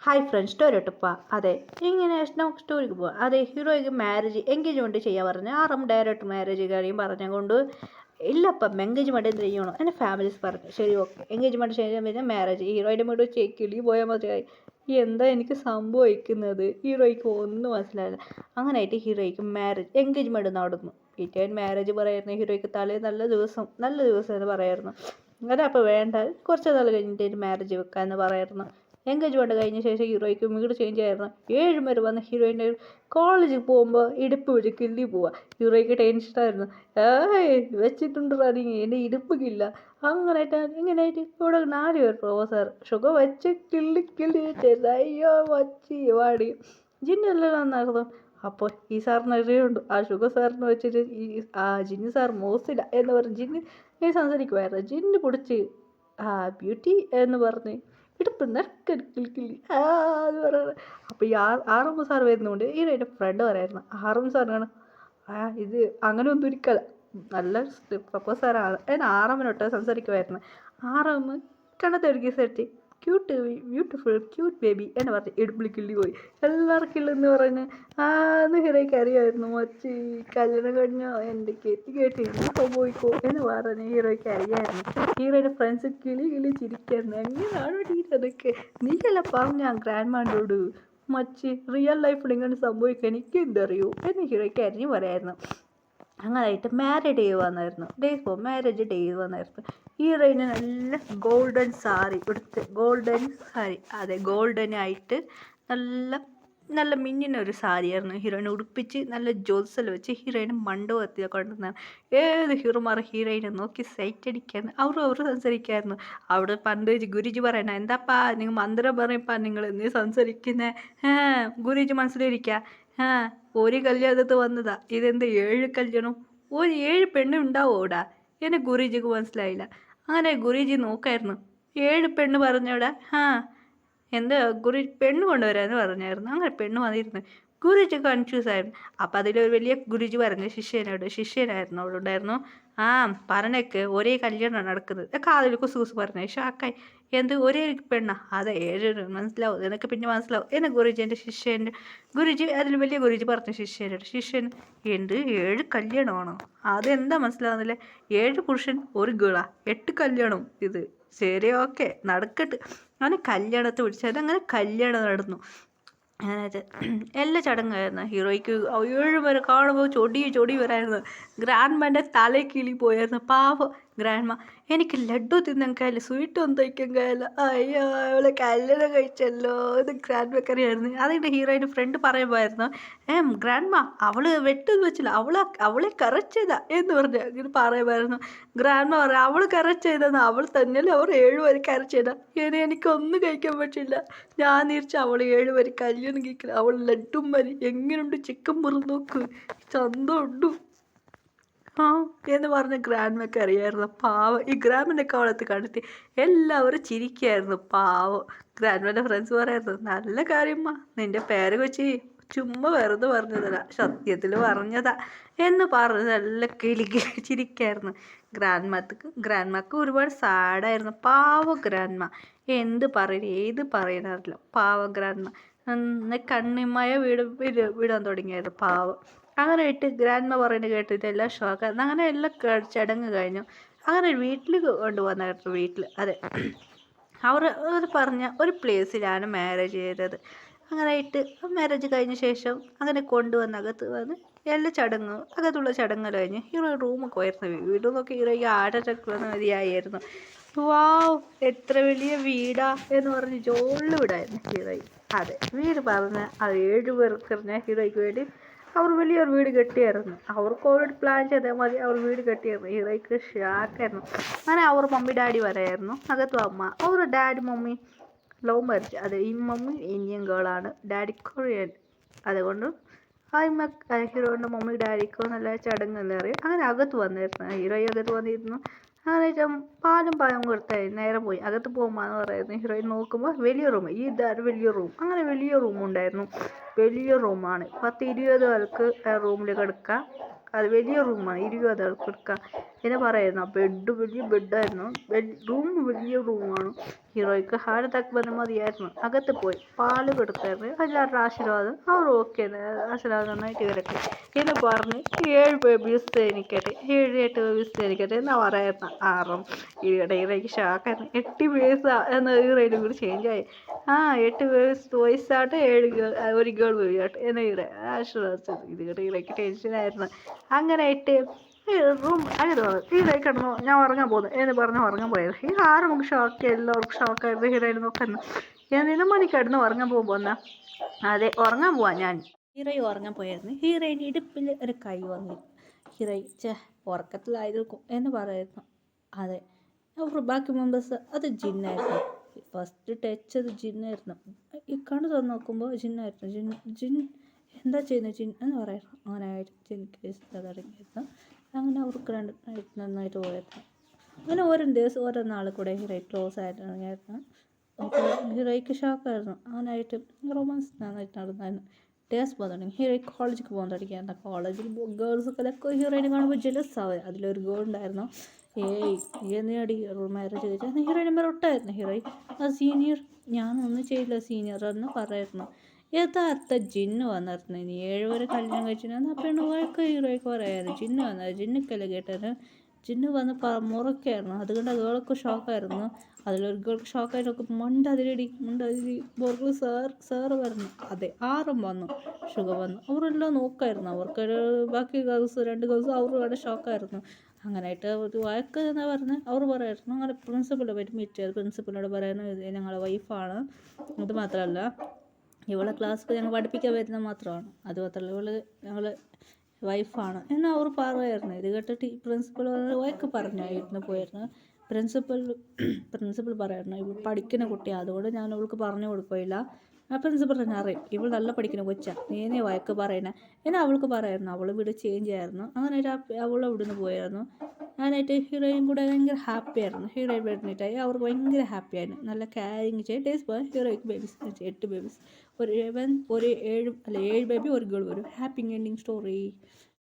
Hi friends story ഇട്ടപ്പാ അതെ ഇങ്ങനെ നമുക്ക് സ്റ്റോറിക്ക് പോവാം. അതെ ഹീറോയ്ക്ക് മാരേജ് എൻഗേജ്മെൻറ്റ് ചെയ്യാൻ പറഞ്ഞു ആറും ഡയറക്റ്റ് മാരേജ് കാര്യം പറഞ്ഞുകൊണ്ട് ഇല്ലപ്പം എൻഗേജ്മെൻറ്റ് എന്ത് ചെയ്യണം എൻ്റെ ഫാമിലീസ് പറഞ്ഞു. ശരി ഓക്കെ എൻഗേജ്മെൻറ്റ് ചെയ്യാൻ പിന്നെ മാരേജ് ഹീറോയിൻ്റെ വീട് കിളി പോയാൽ മതിയായി. എന്താ എനിക്ക് സംഭവിക്കുന്നത് ഹീറോയ്ക്ക് ഒന്നും മനസ്സിലായില്ല. അങ്ങനെയായിട്ട് ഹീറോയ്ക്ക് മാരേജ് എൻഗേജ്മെൻറ്റ് നടന്നു. പിറ്റേ മാരേജ് പറയായിരുന്നു. ഹീറോയ്ക്ക് നല്ല ദിവസം എന്ന് പറയായിരുന്നു. അങ്ങനെ അപ്പോൾ വേണ്ട കുറച്ച് നാൾ കഴിഞ്ഞിട്ട് മാരേജ് വെക്കാമെന്ന് പറയായിരുന്നു. എൻഗേജ്മെൻറ്റ് കഴിഞ്ഞ ശേഷം ഹീറോയ്ക്ക് വീട് ചേഞ്ച് ആയിരുന്നു. 7 വരെ വന്ന ഹീറോയിൻ്റെ കോളേജിൽ പോകുമ്പോൾ ഇടുപ്പ് വെച്ച് കിള്ളി പോവുക. ഹീറോയ്ക്ക് ടെൻഷനായിരുന്നു. വെച്ചിട്ടുണ്ട് റണ്ണിങ് എൻ്റെ ഇടുപ്പില്ല. ഇങ്ങനെയായിട്ട് ഇവിടെ 4 പേർ പ്രൊഫസർ സുഖം വെച്ച് കിള്ളി വെച്ചായിരുന്നു. അയ്യോ വച്ച് വാടി ജിന്നെല്ലാം നന്നായിരുന്നു. അപ്പോൾ ഈ സാറിന് അറിയുണ്ട് ആ ഷുഗർ സാറിന് വെച്ചിട്ട് ജിന്നു സാർ മോശമില്ല എന്ന് പറഞ്ഞ് ജിന്ന് സംസാരിക്കുമായിരുന്നു. ജിന്ന് പിടിച്ച് ബ്യൂട്ടി എന്ന് പറഞ്ഞ് ഇടുപ്പ് കിളി എന്ന് പറയുന്നത്. അപ്പോൾ ഈ ആറമ്മ സാർ വരുന്നുണ്ട്. എൻ്റെ ഫ്രണ്ട് പറയായിരുന്നു ആറമ്മ സാറിനാണ് ഇത് അങ്ങനെ ഒന്നും ഇരിക്കല നല്ല പ്രൊഫസറാണ് എന്ന് ആറമ്മനൊട്ട് സംസാരിക്കുമായിരുന്നു. ആറമ്മ കണ്ണത്തൊരുക്കി സെറ്റ് ബ്യൂട്ടിഫുൾ ക്യൂട്ട് ബേബി എന്ന് പറഞ്ഞ് ഇടുപ്പിൽ കിള്ളി പോയി. എല്ലാവരും കിള്ളെന്ന് പറഞ്ഞ് എന്ന് ഹീറോയ്ക്ക് അറിയാമായിരുന്നു. മച്ച് കല്യാണം കഴിഞ്ഞോ എൻ്റെ കേട്ട് സംഭവിക്കോ എന്ന് പറഞ്ഞ് ഹീറോയ്ക്ക് അറിയാമായിരുന്നു. ഹീറോയുടെ ഫ്രണ്ട്സ് കിളി ചിരിക്കായിരുന്നു. എങ്ങനെയാണോ അതൊക്കെ നീയെല്ലാം പറഞ്ഞ ഗ്രാൻഡ്മാൻ്റോട് മച്ച് റിയൽ ലൈഫിൽ ഇങ്ങനെ സംഭവിക്കാൻ എനിക്ക് എന്തറിയോ എന്ന് ഹീറോയ്ക്ക് അറിഞ്ഞു പറയായിരുന്നു. അങ്ങനെയായിട്ട് മാരേജ് ഡേ വന്നായിരുന്നു. ഹീറോയിന് നല്ല ഗോൾഡൻ സാരി അതെ ഗോൾഡനായിട്ട് നല്ല മിന്നിന ഒരു സാരിയായിരുന്നു ഹീറോയിനെ ഉടുപ്പിച്ച് നല്ല ജ്വൽസെല്ലാം വെച്ച് ഹീറോയിന് മണ്ഡപത്തിൽ കൊണ്ടുവന്നാണ്. ഏത് ഹീറോയിനെ നോക്കി സൈറ്റ് അടിക്കായിരുന്നു. അവർ സംസാരിക്കായിരുന്നു. അവിടെ പണ്ട് ഗുരുജി പറയണ എന്താപ്പാ നിങ്ങൾ മന്ത്രം പറയപ്പാ നിങ്ങൾ നീ സംസാരിക്കുന്നത് ഗുരുജി മനസ്സിലിരിക്കുക ഒരു കല്യാണത്ത് വന്നതാ ഇതെന്ത് 7 കല്യാണം 7 പെണ്ണ് ഉണ്ടാവോടാ എന്നെ ഗുരുജിക്ക് മനസ്സിലായില്ല. അങ്ങനെ ഗുരുജി നോക്കായിരുന്നു. 7 പെണ്ണ് പറഞ്ഞവിടെ എന്താ പെണ്ണ് കൊണ്ടുവരാമെന്ന് പറഞ്ഞായിരുന്നു. അങ്ങനെ പെണ്ണ് വന്നിരുന്നു. ഗുരുജി കൺഫ്യൂസ് ആയിരുന്നു. അപ്പം അതിലൊരു വലിയ ഗുരുജി പറഞ്ഞു ശിഷ്യനായിരുന്നു അവളുണ്ടായിരുന്നു. പറഞ്ഞേക്ക് ഒരേ കല്യാണമാണ് നടക്കുന്നത് കാതിൽ കുസു പറഞ്ഞു. ഷാക്കായി എന്ത് ഒരേ പെണ്ണാ അതെ 7 മനസ്സിലാവും നിനക്ക് പിന്നെ മനസ്സിലാവും എന്നെ ഗുരുജി അതിൽ വലിയ ഗുരുജി പറഞ്ഞു ശിഷ്യൻ എന്ത് 7 കല്യാണമാണോ അതെന്താ മനസ്സിലാവുന്നില്ല 7 പുരുഷൻ ഒരു ഗേളാ 8 കല്യാണം ഇത് ശരി ഓക്കെ നടക്കട്ടെ. അങ്ങനെ കല്യാണത്തെ വിളിച്ചത് അങ്ങനെ കല്യാണം നടന്നു. അങ്ങനത്തെ എല്ലാ ചടങ്ങായിരുന്നു. ഹീറോയ്ക്ക് 7 വരെ കാണുമ്പോൾ ചൊടി വരായിരുന്നു. ഗ്രാൻഡ്മാൻ്റെ തലക്കിളി പോയായിരുന്നു. പാവം ഗ്രാൻഡ്മ എനിക്ക് ലഡ്ഡു തിന്നാൻ കഴിയില്ല സ്വീറ്റ് ഒന്നും തയ്ക്കാൻ കഴിയില്ല അയ്യോ അവളെ കല്യാണം കഴിച്ചല്ലോ എന്ന് ഗ്രാൻഡ്മക്കറിയായിരുന്നു. അതിൻ്റെ ഹീറോയിൻ്റെ ഫ്രണ്ട് പറയുമായിരുന്നു ഗ്രാൻഡ്മ അവള് വെട്ടൊന്നും വെച്ചില്ല അവളെ കറക്റ്റ് ചെയ്താ എന്ന് പറഞ്ഞു ഇങ്ങനെ പറയുമായിരുന്നു. ഗ്രാൻഡ്മ പറയാം അവൾ കറക്റ്റ് ചെയ്തെന്ന് അവൾ തന്നെയല്ലേ അവർ 7 വരെ കറക്റ്റ് ചെയ്താ എനിക്കൊന്നും കഴിക്കാൻ പറ്റില്ല ഞാൻ തിരിച്ച് അവൾ 7 വരെ കല്യാണം കഴിക്കില്ല അവൾ ലഡ്ഡും മരി എങ്ങനെയുണ്ട് ചിക്കൻ മുറിന്ന് നോക്ക് ചന്തമുണ്ടു എന്ന് പറഞ്ഞ ഗ്രാൻഡ്മയ്ക്ക് അറിയായിരുന്നു. പാവം ഈ ഗ്രാൻഡ്മൻ്റെ കോളത്ത് കണ്ടെത്തി എല്ലാവരും ചിരിക്കായിരുന്നു. പാവം ഗ്രാൻഡ്മൻ്റെ ഫ്രണ്ട്സ് പറയായിരുന്നു നല്ല കാര്യമ്മ നിൻ്റെ പേര് വെച്ച് ചുമ്മാ വെറുതെ പറഞ്ഞതല്ല സത്യത്തിൽ പറഞ്ഞതാ എന്ന് പറഞ്ഞ് നല്ല കിളി ചിരിക്കായിരുന്നു. ഗ്രാൻഡ്മക്ക് ഒരുപാട് സാഡായിരുന്നു. പാവം ഗ്രാൻഡ്മ ഏത് പറയണറില്ല. പാവം ഗ്രാൻഡ്മ കണ്ണിമയ വീടാൻ തുടങ്ങിയായിരുന്നു. പാവം അങ്ങനെ ഇട്ട് ഗ്രാൻഡ്മ പറയുന്നത് കേട്ടിട്ട് എല്ലാം ഷോക്കായിരുന്നു. അങ്ങനെ എല്ലാം ചടങ്ങ് കഴിഞ്ഞു. അങ്ങനെ വീട്ടിൽ കൊണ്ടുവന്നായിരുന്നു. വീട്ടിൽ അതെ അവർ പറഞ്ഞ ഒരു പ്ലേസിലാണ് മാരേജ് ചെയ്തത്. അങ്ങനെ ഇട്ട് മാരേജ് കഴിഞ്ഞ ശേഷം അങ്ങനെ കൊണ്ടുവന്ന് അകത്ത് വന്ന് എല്ലാ അകത്തുള്ള ചടങ്ങ് കഴിഞ്ഞ് ഹീറോ റൂമൊക്കെ പോയിരുന്നു. വീട് നോക്കി ഹീറോയ്ക്ക് ആടച്ചക്കളന്ന് മതിയായിരുന്നു. വാവ് എത്ര വലിയ വീടാ എന്ന് പറഞ്ഞ് ജോളിൽ വീടായിരുന്നു ഹീറോയ്ക്ക്. അതെ വീട് പറഞ്ഞ് അത് 7 പേർക്കെറിഞ്ഞ ഹീറോയ്ക്ക് വേണ്ടി അവർ വലിയൊരു വീട് കെട്ടിയായിരുന്നു. അവർക്ക് ഓൾറെഡി പ്ലാൻ ചെയ്താൽ മതി അവർ വീട് കെട്ടിയായിരുന്നു. ഹീറോയ്ക്ക് ഷാക്കായിരുന്നു. അങ്ങനെ അവർ മമ്മി ഡാഡി വരായിരുന്നു. അകത്തും അമ്മ അവർ ഡാഡി മമ്മി ലവ് മാരേജ് അതെ ഈ മമ്മി ഇന്ത്യൻ ഗേളാണ് ഡാഡി കൊറിയൻ അതുകൊണ്ട് ഹീറോയുടെ മമ്മി ഡാഡിക്കോ നല്ല ചടങ്ങെല്ലാം അറിയാം. അങ്ങനെ അകത്ത് വന്നിരുന്നു. ഹീറോയി അകത്ത് വന്നിരുന്നു. അങ്ങനെ പാലും പഴം കൊടുത്തായി നേരം പോയി അകത്ത് പോകുമ്പോന്ന് പറയുന്നത്. ഹീറോയിൻ നോക്കുമ്പോൾ വലിയ റൂം വലിയ റൂം അങ്ങനെ വലിയ റൂമുണ്ടായിരുന്നു. വലിയ റൂമാണ് 10-20 ആൾക്ക് റൂമിൽ കിടക്കാം. അത് വലിയ റൂമാണ് 20 ആൾക്ക് കിടക്കാം. എന്ന് പറയുന്നു. ബെഡ് വലിയ ബെഡായിരുന്നു, റൂം വലിയ റൂമാണ്. ഹീറോയ്ക്ക് ഹാരത്താക്ക് വന്ന് മതിയായിരുന്നു. അകത്ത് പോയി പാല് കൊടുത്തായിരുന്നു. എല്ലാവരുടെ ആശീർവാദം അവർ ഓക്കെ ആശീർവാദം നന്നായിട്ട് വരട്ടെ എന്ന് പറഞ്ഞ് 7 ബേബീസ് എനിക്കട്ടെ 7-8 ബേബീസ് എനിക്കട്ടെ എന്നാ പറയായിരുന്നു. ആറും ഹീറോയ്ക്ക് ഷോക്കായിരുന്നു. 8 ബേബീസാ എന്ന ഹീറോയിനും കൂടി ചേഞ്ചായി. 8 ബോയ്സാട്ടെ 1 ഗേൾ ബേബി ആട്ടെ എന്ന ഹീറോ ആശീർവാദിച്ചത്. ഇത് കേട്ട് ഹീറോയ്ക്ക് ടെൻഷനായിരുന്നു. അങ്ങനെ ഇട്ട് റൂം അങ്ങനെ തോന്നുന്നു ഹീറോ കിടന്നു. ഞാൻ ഉറങ്ങാൻ പോകുന്നു എന്ന് പറഞ്ഞ് ഉറങ്ങാൻ പോയത്. ഈ ആരും നമുക്ക് ഷോക്ക്, എല്ലാവർക്കും ഷോക്കായിരുന്നു. ഹീറോയിന് നോക്കുന്നു. ഞാൻ മണി കിടന്ന് ഉറങ്ങാൻ പോകുമ്പോൾ അതെ ഉറങ്ങാൻ പോവാൻ ഞാൻ ഹീറോ ഉറങ്ങാൻ പോയായിരുന്നു. ഹീറോയിൻ്റെ ഇടുപ്പിൽ ഒരു കൈ വന്നു. ഹീറോ ഉറക്കത്തിലായിരിക്കും എന്ന് പറയായിരുന്നു. അതെ ബാക്കി മെമ്പേഴ്സ് അത് ജിന്നായിരുന്നു. ഫസ്റ്റ് ടച്ച് അത് ജിന്നായിരുന്നു. ഈ കണ്ണ് തുറന്ന് നോക്കുമ്പോൾ ജിന്നായിരുന്നു. ജിൻ എന്താ ചെയ്യുന്നത് ജിൻ എന്ന് പറയായിരുന്നു. അങ്ങനെ ആയിട്ട് ജിൻ കേസ് തുടങ്ങിയിരുന്നു. അങ്ങനെ അവർക്ക് നന്നായിട്ട് പോയിരുന്നു. അങ്ങനെ ഓരോ ദിവസം ഓരോ നാൾ കൂടെ ഹീറോ ക്ലോസ് ആയിരുന്നു. അപ്പോൾ ഹീറോയ്ക്ക് ഷോക്കായിരുന്നു. അങ്ങനായിട്ട് റൊമാൻസ് നന്നായിട്ട് നടന്നായിരുന്നു. ഡേസ് പോകാൻ തുടങ്ങി. ഹീറോ കോളേജിൽ പോകാൻ തുടങ്ങിയായിരുന്നു. കോളേജിൽ ഗേൾസൊക്കെ ഹീറോയിനെ കാണുമ്പോൾ ജെലസ് ആവുക. അതിലൊരു ഗേൾ ഉണ്ടായിരുന്നു. നീ മാരേജ് കഴിച്ചാൽ ഹീറോയിൻ നമ്പർ ഒട്ടായിരുന്നു. ഹീറോയിൻ സീനിയർ ഞാനൊന്നും ചെയ്യില്ല സീനിയർ എന്ന് പറയായിരുന്നു. യഥാർത്ഥ ജിന്ന് വന്നിരുന്നു. ഇനി 7 വരെ കല്യാണം കഴിച്ചിരുന്നു. ആ പെണ്ണ് വഴക്ക് ഹീറോയ്ക്ക് പറയായിരുന്നു. ജിന്ന് വന്നത് ജിന്നക്കല്ലേ കേട്ടത്. ജിന്ന് വന്ന് മുറക്കായിരുന്നു. അതുകൊണ്ട് ഗേൾക്ക് ഷോക്കായിരുന്നു. അതിലൊരു ഗേൾക്ക് ഷോക്കായിട്ട് മണ്ടതിരടി ബോർഗു സാറ് പറഞ്ഞു. അതെ ആറും വന്നു, ഷുഗർ വന്നു. അവരെല്ലാം നോക്കായിരുന്നു. അവർക്ക് ബാക്കി ഗേൾസ് 2 ഗേൾസ് അവരുടെ ഷോക്കായിരുന്നു. അങ്ങനെയായിട്ട് ഒരു വഴക്ക് എന്ന് പറഞ്ഞ് അവർ പറയായിരുന്നു. അങ്ങനെ പ്രിൻസിപ്പളിനെ പറ്റി മീറ്റ് ചെയ്ത് പ്രിൻസിപ്പളിനോട് പറയുന്നത് ഇത് ഞങ്ങളുടെ വൈഫാണ്, അത് മാത്രമല്ല ഇവളെ ക്ലാസ്സിൽ ഞങ്ങൾ പഠിപ്പിക്കാൻ വരുന്നത് മാത്രമാണ്, അത് മാത്രമല്ല ഇവള് ഞങ്ങൾ വൈഫാണ് എന്ന് അവർ പറയുമായിരുന്നു. ഇത് കേട്ടിട്ട് പ്രിൻസിപ്പൾ വഴക്ക് പറഞ്ഞായിരുന്നു പോയിരുന്നു. പ്രിൻസിപ്പൾ പറയായിരുന്നു ഇവൾ പഠിക്കുന്ന കുട്ടിയാണ്, അതുകൊണ്ട് ഞാൻ അവൾക്ക് പറഞ്ഞു കൊടുക്കില്ല. ആ പ്രിൻസിപ്പൾ തന്നെ അറിയും ഇവൾ നല്ല പഠിക്കുന്ന കൊച്ചാണ്, നീ വഴക്ക് പറയണേ എന്ന് അവൾക്ക് പറയായിരുന്നു. അവൾ ഇവിടെ ചേഞ്ച് ആയിരുന്നു. അങ്ങനെ അവൾ അവിടുന്ന് പോയായിരുന്നു. അങ്ങനെയായിട്ട് ഹീറോയിൻ കൂടെ ഭയങ്കര ഹാപ്പി ആയിരുന്നു. ഹീറോയിൻ പ്രഗ്നൻ്റായി. അവർക്ക് ഭയങ്കര ഹാപ്പി ആയിരുന്നു. നല്ല കാരിങ് ചെയ്ത് ഡേയ്സ് പോയി ഹീറോയ്ക്ക് ബേബീസ് 8 ബേബീസ്, ഒരു 7 ബേബി 1 ഗേൾ വരും. Happy ending story.